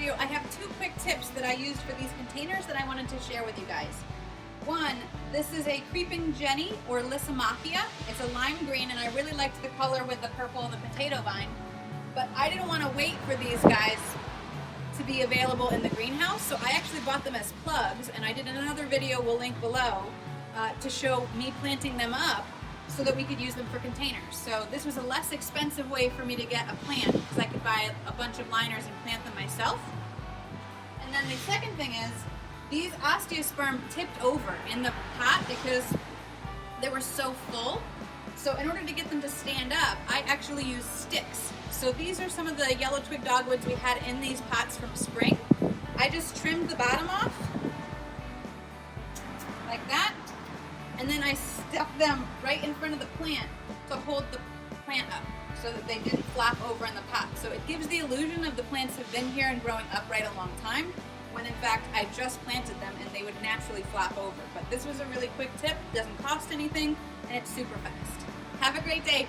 video, I have two quick tips that I used for these containers that I wanted to share with you guys. One, this is a creeping Jenny or Lysimachia. It's a lime green and I really liked the color with the purple and the potato vine. But I didn't want to wait for these guys to be available in the greenhouse, so I actually bought them as plugs, and I did another video we'll link below to show me planting them up so that we could use them for containers. So this was a less expensive way for me to get a plant because I could buy a bunch of liners and plant them myself. And then the second thing is these osteosperm tipped over in the pot because they were so full. So in order to get them to stand up, I actually used sticks. So these are some of the yellow twig dogwoods we had in these pots from spring. I just trimmed the bottom off like that, and then I stuck them right in front of the plant to hold the plant up so that they didn't flap over in the pot. So it gives the illusion of the plants have been here and growing upright a long time, when in fact I just planted them and they would naturally flap over. But this was a really quick tip, doesn't cost anything, and it's super fast. Have a great day.